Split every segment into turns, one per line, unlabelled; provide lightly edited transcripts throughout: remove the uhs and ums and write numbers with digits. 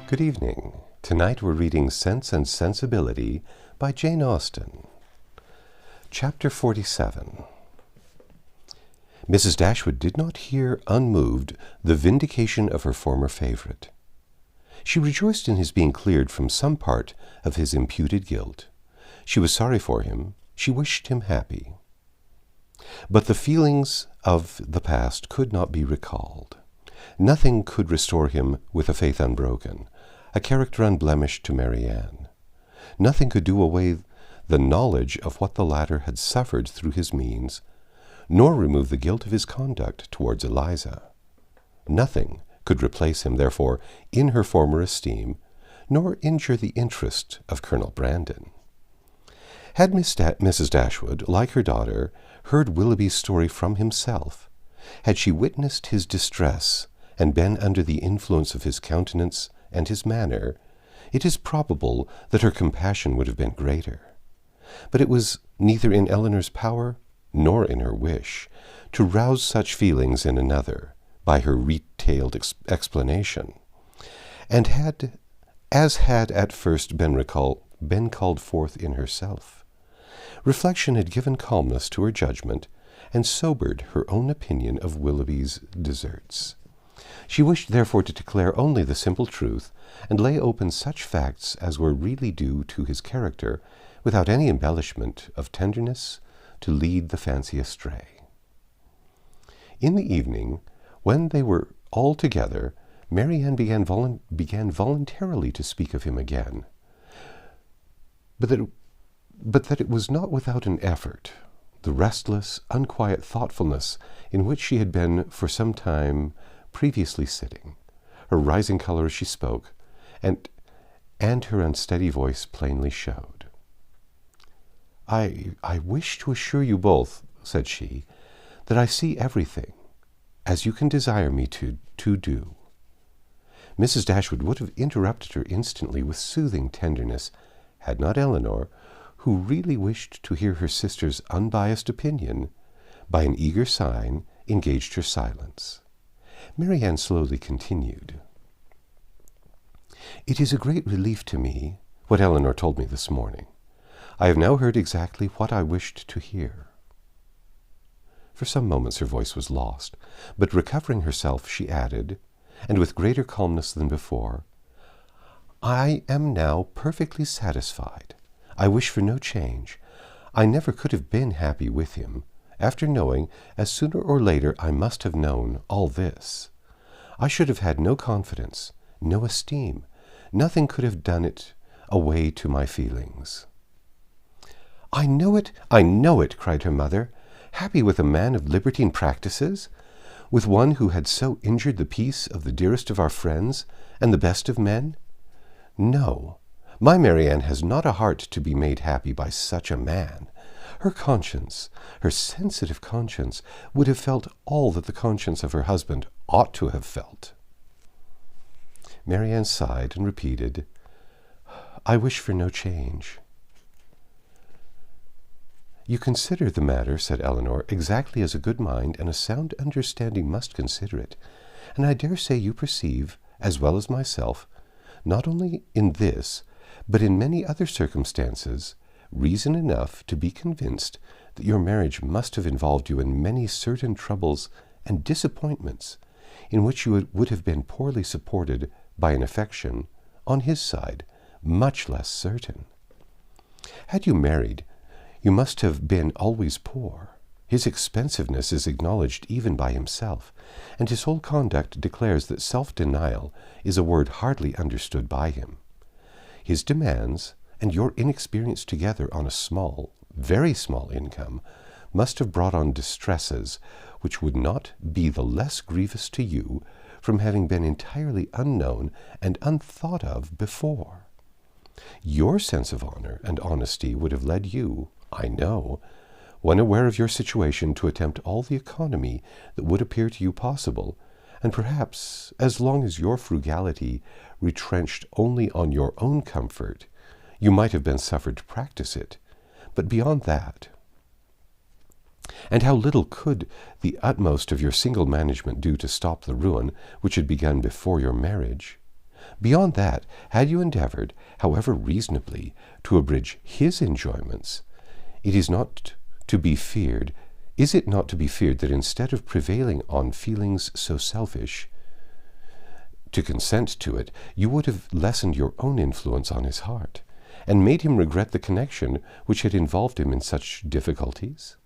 Good evening. Tonight we're reading Sense and Sensibility by Jane Austen. Chapter 47. Mrs. Dashwood did not hear unmoved the vindication of her former favourite. She rejoiced in his being cleared from some part of his imputed guilt. She was sorry for him. She wished him happy. But the feelings of the past could not be recalled. Nothing could restore him with a faith unbroken, a character unblemished to Marianne. Nothing could do away the knowledge of what the latter had suffered through his means, nor remove the guilt of his conduct towards Eliza. Nothing could replace him, therefore, in her former esteem, nor injure the interest of Colonel Brandon. Had Mrs. Dashwood, like her daughter, heard Willoughby's story from himself, had she witnessed his distress and been under the influence of his countenance and his manner, it is probable that her compassion would have been greater. But it was neither in Elinor's power nor in her wish to rouse such feelings in another by her retailed explanation, and had at first been called forth in herself. Reflection had given calmness to her judgment and sobered her own opinion of Willoughby's deserts. She wished therefore to declare only the simple truth, and lay open such facts as were really due to his character, without any embellishment of tenderness to lead the fancy astray. In the evening, when they were all together, Marianne began voluntarily to speak of him again, but that it was not without an effort. The restless, unquiet thoughtfulness in which she had been for some time previously sitting, her rising color as she spoke, and her unsteady voice plainly showed. I wish to assure you both," said she, "that I see everything, as you can desire me to do." Mrs. Dashwood would have interrupted her instantly with soothing tenderness, had not Elinor, who really wished to hear her sister's unbiased opinion, by an eager sign engaged her silence. Marianne slowly continued. "It is a great relief to me, what Elinor told me this morning. I have now heard exactly what I wished to hear." For some moments her voice was lost, but recovering herself, she added, and with greater calmness than before, "I am now perfectly satisfied. I wish for no change. I never could have been happy with him, after knowing, as sooner or later I must have known, all this. I should have had no confidence, no esteem. Nothing could have done it away to my feelings." I know it, cried her mother. "Happy with a man of libertine practices? With one who had so injured the peace of the dearest of our friends, and the best of men? No, my Marianne has not a heart to be made happy by such a man. Her conscience, her sensitive conscience, would have felt all that the conscience of her husband ought to have felt." Marianne sighed and repeated, "I wish for no change." "You consider the matter," said Elinor, "exactly as a good mind and a sound understanding must consider it, and I dare say you perceive, as well as myself, not only in this, but in many other circumstances, reason enough to be convinced that your marriage must have involved you in many certain troubles and disappointments, in which you would have been poorly supported by an affection, on his side, much less certain. Had you married, you must have been always poor. His expensiveness is acknowledged even by himself, and his whole conduct declares that self-denial is a word hardly understood by him. His demands, and your inexperience together on a small, very small income, must have brought on distresses which would not be the less grievous to you from having been entirely unknown and unthought of before. Your sense of honor and honesty would have led you, I know, when aware of your situation, to attempt all the economy that would appear to you possible, and perhaps, as long as your frugality retrenched only on your own comfort, you might have been suffered to practice it. But beyond that, and how little could the utmost of your single management do to stop the ruin which had begun before your marriage? Beyond that, had you endeavored, however reasonably, to abridge his enjoyments, is it not to be feared that instead of prevailing on feelings so selfish, to consent to it, you would have lessened your own influence on his heart, and made him regret the connection which had involved him in such difficulties?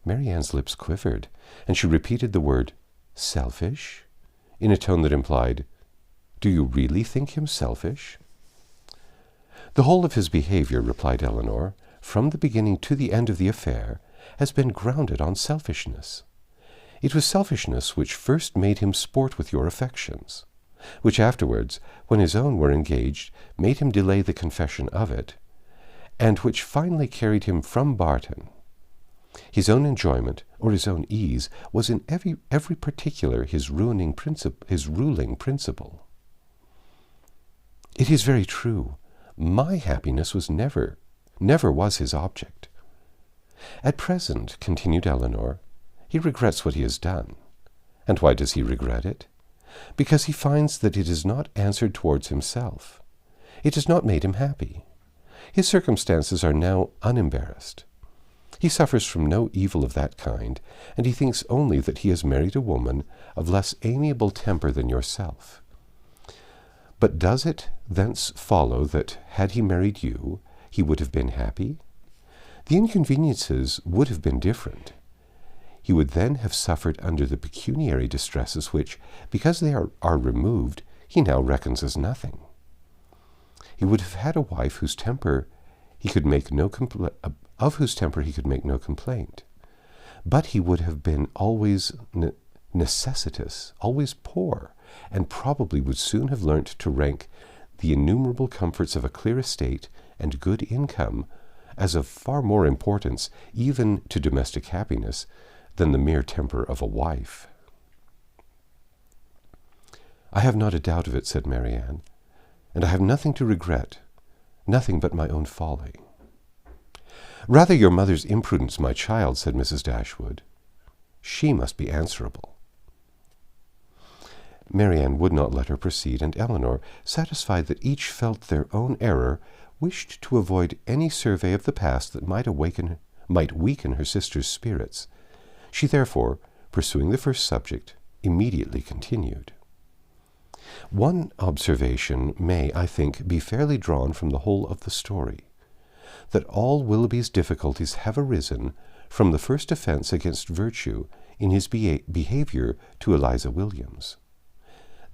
Marianne's lips quivered, and she repeated the word selfish in a tone that implied, "Do you really think him selfish?" "The whole of his behavior," replied Eleanor, "from the beginning to the end of the affair, has been grounded on selfishness. It was selfishness which first made him sport with your affections, which afterwards, when his own were engaged, made him delay the confession of it, and which finally carried him from Barton. His own enjoyment, or his own ease, was in every particular his ruling principle. It is very true. My happiness was never was his object. At present," continued Eleanor, "he regrets what he has done. And why does he regret it? Because he finds that it has not answered towards himself. It has not made him happy. His circumstances are now unembarrassed. He suffers from no evil of that kind, and he thinks only that he has married a woman of less amiable temper than yourself. But does it thence follow that, had he married you, he would have been happy? The inconveniences would have been different. He would then have suffered under the pecuniary distresses which, because they are removed, he now reckons as nothing. He would have had a wife whose temper he could make no complaint, but he would have been always necessitous, always poor, and probably would soon have learnt to rank the innumerable comforts of a clear estate and good income as of far more importance, even to domestic happiness, than the mere temper of a wife." "I have not a doubt of it," said Marianne, "and I have nothing to regret, nothing but my own folly." "Rather your mother's imprudence, my child," said Mrs. Dashwood. "She must be answerable." Marianne would not let her proceed, and Eleanor, satisfied that each felt their own error, wished to avoid any survey of the past that might weaken her sister's spirits. She therefore, pursuing the first subject, immediately continued. "One observation may, I think, be fairly drawn from the whole of the story, that all Willoughby's difficulties have arisen from the first offence against virtue in his behaviour to Eliza Williams.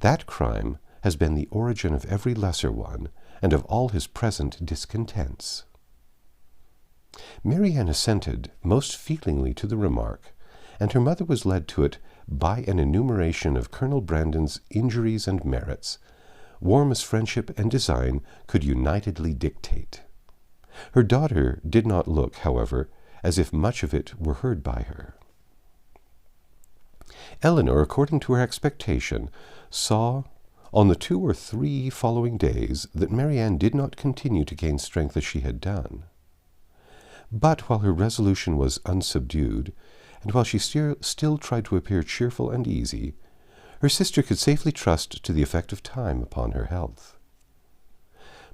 That crime has been the origin of every lesser one, and of all his present discontents." Marianne assented most feelingly to the remark, and her mother was led to it by an enumeration of Colonel Brandon's injuries and merits, warm as friendship and design could unitedly dictate. Her daughter did not look, however, as if much of it were heard by her. Eleanor, according to her expectation, saw on the 2 or 3 following days that Marianne did not continue to gain strength as she had done. But while her resolution was unsubdued, and while she still tried to appear cheerful and easy, her sister could safely trust to the effect of time upon her health.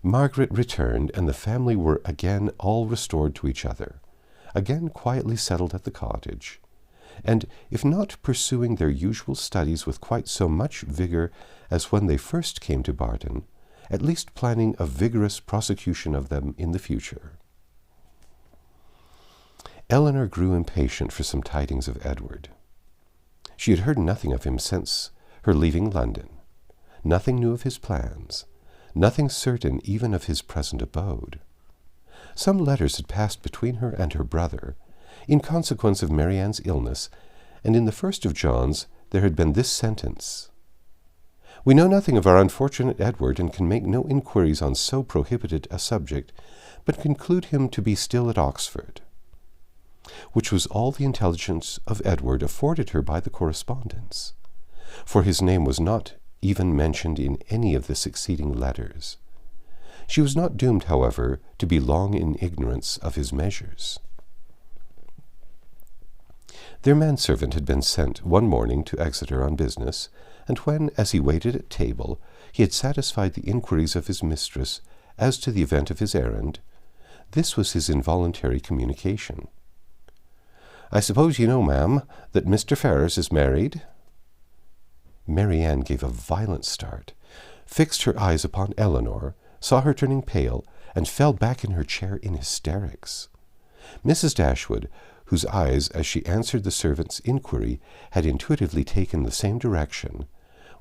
Margaret returned, and the family were again all restored to each other, again quietly settled at the cottage, and, if not pursuing their usual studies with quite so much vigour as when they first came to Barton, at least planning a vigorous prosecution of them in the future. Eleanor grew impatient for some tidings of Edward. She had heard nothing of him since her leaving London, nothing new of his plans, nothing certain even of his present abode. Some letters had passed between her and her brother, in consequence of Marianne's illness, and in the first of John's there had been this sentence: "We know nothing of our unfortunate Edward, and can make no inquiries on so prohibited a subject, but conclude him to be still at Oxford," which was all the intelligence of Edward afforded her by the correspondence, for his name was not even mentioned in any of the succeeding letters. She was not doomed, however, to be long in ignorance of his measures. Their manservant had been sent one morning to Exeter on business, and when, as he waited at table, he had satisfied the inquiries of his mistress as to the event of his errand, this was his involuntary communication. "I suppose you know, ma'am, that Mr. Ferrars is married?" Marianne gave a violent start, fixed her eyes upon Eleanor, saw her turning pale, and fell back in her chair in hysterics. Mrs. Dashwood, whose eyes, as she answered the servant's inquiry, had intuitively taken the same direction,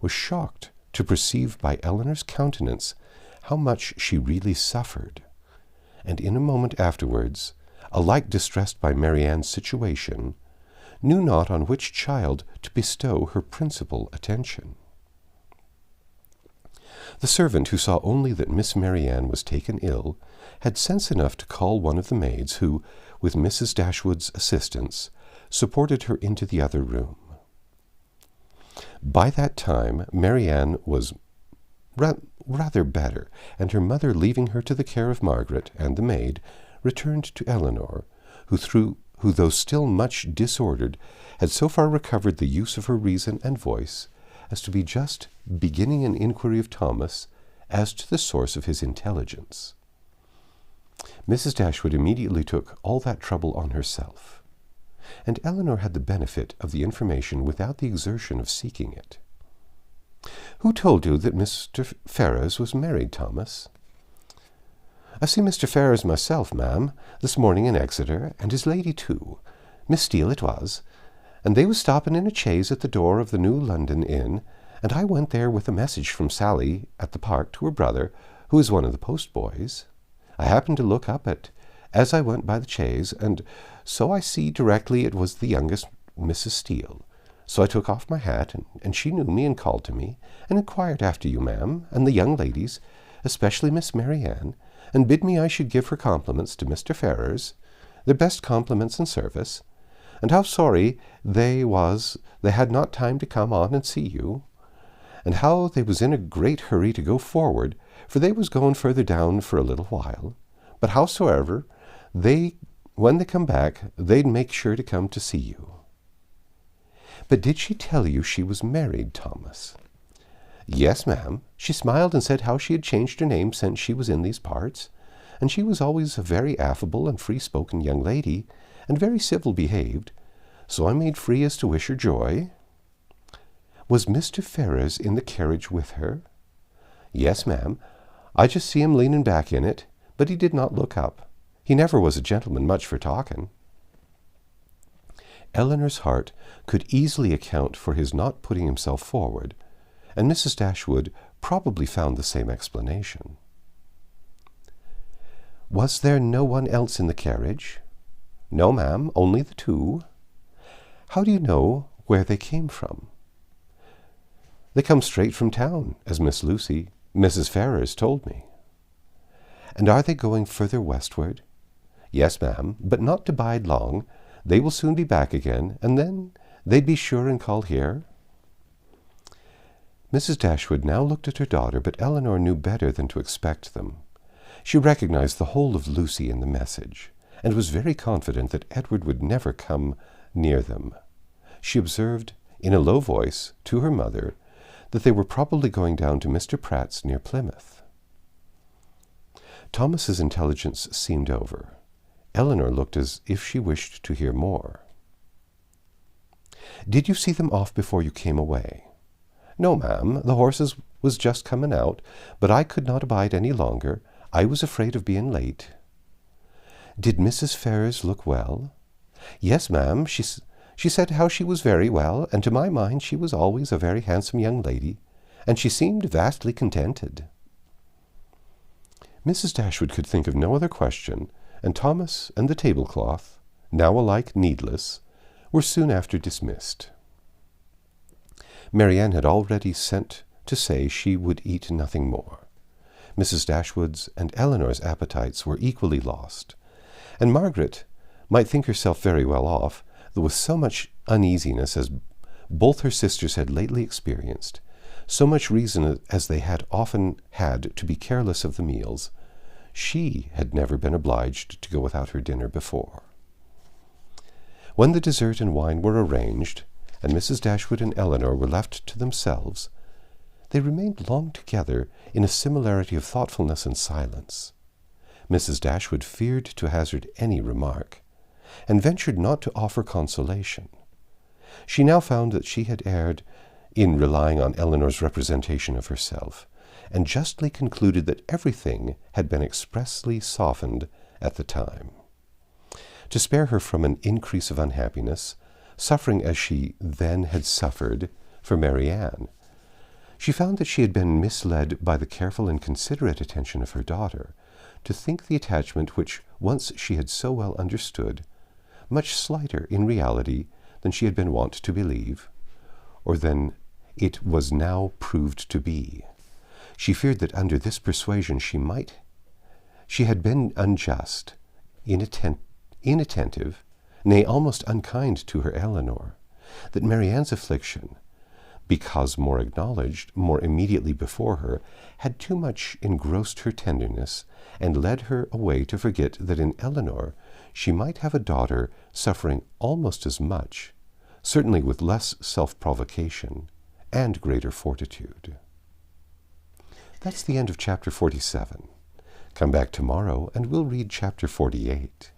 was shocked to perceive by Eleanor's countenance how much she really suffered, and in a moment afterwards, alike distressed by Marianne's situation, knew not on which child to bestow her principal attention. The servant, who saw only that Miss Marianne was taken ill, had sense enough to call one of the maids, who, with Mrs. Dashwood's assistance, supported her into the other room. By that time Marianne was rather better, and her mother, leaving her to the care of Margaret and the maid, returned to Eleanor, who, though still much disordered, had so far recovered the use of her reason and voice as to be just beginning an inquiry of Thomas as to the source of his intelligence. Mrs. Dashwood immediately took all that trouble on herself, and Eleanor had the benefit of the information without the exertion of seeking it. "Who told you that Mr. Ferrars was married, Thomas?" "I see Mr. Ferrars myself, ma'am, this morning in Exeter, and his lady too. Miss Steele it was, and they was stopping in a chaise at the door of the New London Inn, and I went there with a message from Sally at the park to her brother, who is one of the post-boys. I happened to look up as I went by the chaise, and so I see directly it was the youngest Mrs. Steele. So I took off my hat, and she knew me and called to me, and inquired after you, ma'am, and the young ladies, especially Miss Marianne, and bid me I should give her compliments to Mr. Ferrars, their best compliments and service, and how sorry they had not time to come on and see you, and how they was in a great hurry to go forward, for they was going further down for a little while, but howsoever, when they come back, they'd make sure to come to see you." "But did she tell you she was married, Thomas?" "Yes, ma'am. She smiled and said how she had changed her name since she was in these parts, and she was always a very affable and free-spoken young lady, and very civil behaved, so I made free as to wish her joy." "Was Mr. Ferrars in the carriage with her?" "Yes, ma'am. I just see him leaning back in it, but he did not look up. He never was a gentleman much for talking." Eleanor's heart could easily account for his not putting himself forward, and Mrs. Dashwood probably found the same explanation. "Was there no one else in the carriage?" "No, ma'am, only the two." "How do you know where they came from?" "They come straight from town, as Mrs. Ferrars told me." "And are they going further westward?" "Yes, ma'am, but not to bide long. They will soon be back again, and then they'd be sure and call here." Mrs. Dashwood now looked at her daughter, but Eleanor knew better than to expect them. She recognized the whole of Lucy in the message, and was very confident that Edward would never come near them. She observed, in a low voice, to her mother, that they were probably going down to Mr. Pratt's near Plymouth. Thomas's intelligence seemed over. Eleanor looked as if she wished to hear more. "Did you see them off before you came away?" "No, ma'am. The horses was just coming out, but I could not abide any longer. I was afraid of being late." "Did Mrs. Ferrars look well?" "Yes, ma'am. She said how she was very well, and to my mind she was always a very handsome young lady, and she seemed vastly contented." Mrs. Dashwood could think of no other question, and Thomas and the tablecloth, now alike needless, were soon after dismissed. Marianne had already sent to say she would eat nothing more. Mrs. Dashwood's and Eleanor's appetites were equally lost, and Margaret might think herself very well off, though with so much uneasiness as both her sisters had lately experienced, so much reason as they had often had to be careless of the meals, she had never been obliged to go without her dinner before. When the dessert and wine were arranged, and Mrs. Dashwood and Elinor were left to themselves, they remained long together in a similarity of thoughtfulness and silence. Mrs. Dashwood feared to hazard any remark, and ventured not to offer consolation. She now found that she had erred in relying on Elinor's representation of herself, and justly concluded that everything had been expressly softened at the time. To spare her from an increase of unhappiness, suffering as she then had suffered for Marianne, she found that she had been misled by the careful and considerate attention of her daughter to think the attachment which once she had so well understood much slighter in reality than she had been wont to believe, or than it was now proved to be. She feared that under this persuasion she had been unjust, inattentive, nay, almost unkind to her Elinor, that Marianne's affliction, because more acknowledged, more immediately before her, had too much engrossed her tenderness, and led her away to forget that in Elinor she might have a daughter suffering almost as much, certainly with less self-provocation and greater fortitude. That's the end of chapter 47. Come back tomorrow and we'll read chapter 48.